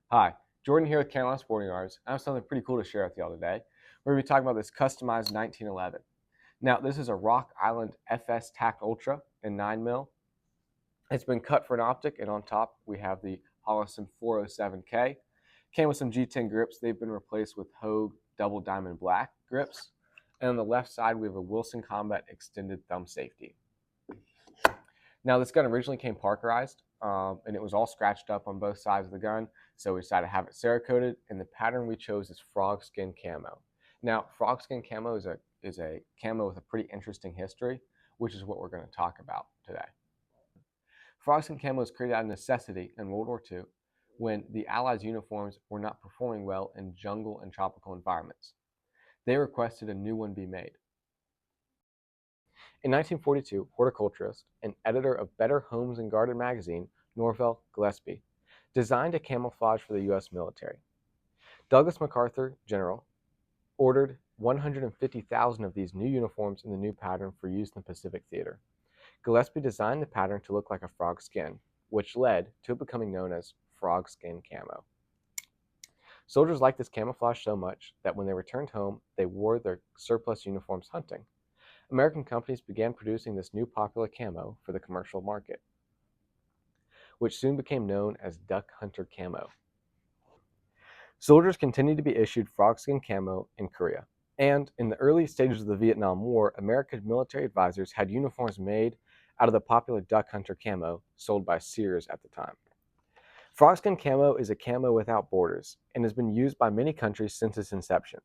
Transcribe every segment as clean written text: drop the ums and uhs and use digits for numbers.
Hi, Jordan here with Carolina Sporting Arms. I have something pretty cool to share with y'all today. We're going to be talking about this customized 1911. Now, this is a Rock Island FS Tac Ultra in 9mm. It's been cut for an optic, and on top we have the Holliston 407K. Came with some G10 grips. They've been replaced with Hogue Double Diamond Black grips. And on the left side, we have a Wilson Combat Extended Thumb Safety. Now, this gun originally came Parkerized, and it was all scratched up on both sides of the gun, so we decided to have it Cerakoted, and the pattern we chose is frog skin camo. Now, frog skin camo is a camo with a pretty interesting history, which is what we're going to talk about today. Frog skin camo was created out of necessity in World War II when the Allies' uniforms were not performing well in jungle and tropical environments. They requested a new one be made. In 1942, horticulturist and editor of Better Homes and Garden magazine, Norvell Gillespie, designed a camouflage for the U.S. military. Douglas MacArthur, general, ordered 150,000 of these new uniforms in the new pattern for use in the Pacific Theater. Gillespie designed the pattern to look like a frog skin, which led to it becoming known as frog skin camo. Soldiers liked this camouflage so much that when they returned home, they wore their surplus uniforms hunting. American companies began producing this new popular camo for the commercial market, which soon became known as duck hunter camo. Soldiers continued to be issued frogskin camo in Korea, and in the early stages of the Vietnam War, American military advisors had uniforms made out of the popular duck hunter camo sold by Sears at the time. Frogskin camo is a camo without borders and has been used by many countries since its inception.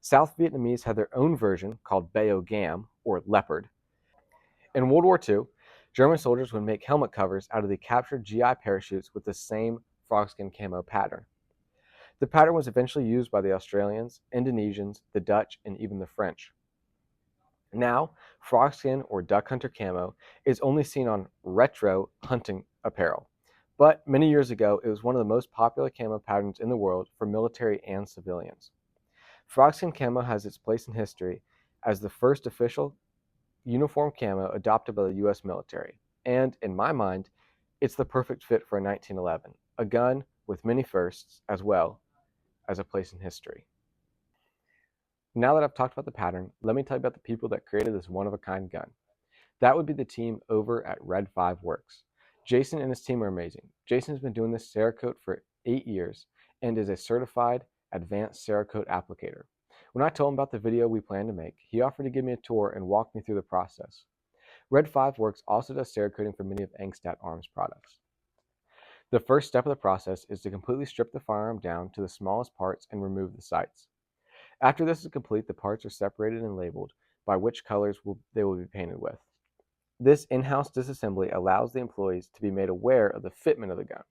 South Vietnamese had their own version called Bao Gam, or leopard. In World War II, German soldiers would make helmet covers out of the captured GI parachutes with the same frogskin camo pattern. The pattern was eventually used by the Australians, Indonesians, the Dutch, and even the French. Now, frogskin or duck hunter camo is only seen on retro hunting apparel, but many years ago it was one of the most popular camo patterns in the world for military and civilians. Frogskin camo has its place in history as the first official uniform camo adopted by the U.S. military, and in my mind, it's the perfect fit for a 1911, a gun with many firsts as well as a place in history. Now that I've talked about the pattern, let me tell you about the people that created this one-of-a-kind gun. That would be the team over at Red5Worx. Jason and his team are amazing. Jason's been doing this Cerakote for 8 years and is a certified advanced Cerakote applicator. When I told him about the video we plan to make, he offered to give me a tour and walk me through the process. Red5Worx also does Cerakoting for many of Angstadt Arms products. The first step of the process is to completely strip the firearm down to the smallest parts and remove the sights. After this is complete, the parts are separated and labeled by which colors they will be painted with. This in-house disassembly allows the employees to be made aware of the fitment of the gun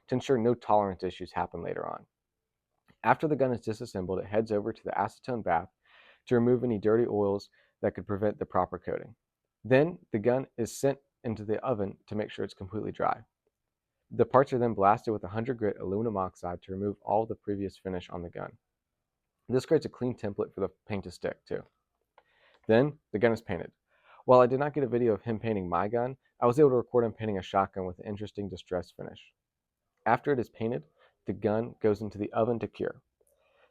to ensure no tolerance issues happen later on. After the gun is disassembled, it heads over to the acetone bath to remove any dirty oils that could prevent the proper coating. Then the gun is sent into the oven to make sure it's completely dry. The parts are then blasted with 100 grit aluminum oxide to remove all the previous finish on the gun. This creates a clean template for the paint to stick to. Then the gun is painted. While I did not get a video of him painting my gun, I was able to record him painting a shotgun with an interesting distress finish. After it is painted, the gun goes into the oven to cure.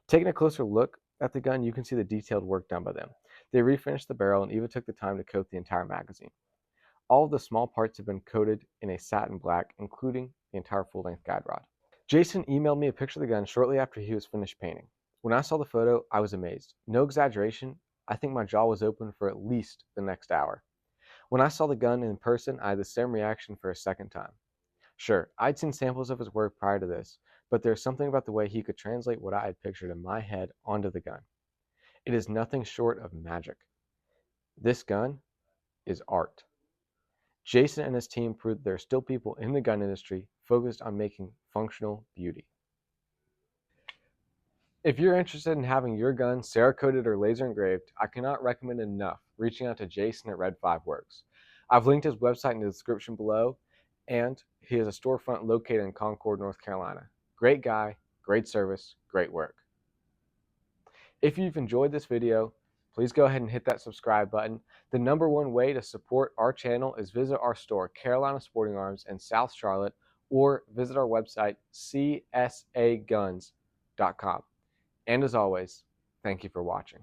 Taking a closer look at the gun, you can see the detailed work done by them. They refinished the barrel and even took the time to coat the entire magazine. All of the small parts have been coated in a satin black, including the entire full-length guide rod. Jason emailed me a picture of the gun shortly after he was finished painting. When I saw the photo, I was amazed. No exaggeration, I think my jaw was open for at least the next hour. When I saw the gun in person, I had the same reaction for a second time. Sure, I'd seen samples of his work prior to this, but there's something about the way he could translate what I had pictured in my head onto the gun. It is nothing short of magic. This gun is art. Jason and his team proved there are still people in the gun industry focused on making functional beauty. If you're interested in having your gun Cerakoted or laser engraved, I cannot recommend enough reaching out to Jason at Red5Worx. I've linked his website in the description below, and he has a storefront located in Concord, North Carolina. Great guy, great service, great work. If you've enjoyed this video, please go ahead and hit that subscribe button. The #1 way to support our channel is visit our store, Carolina Sporting Arms in South Charlotte, or visit our website, csaguns.com. And as always, thank you for watching.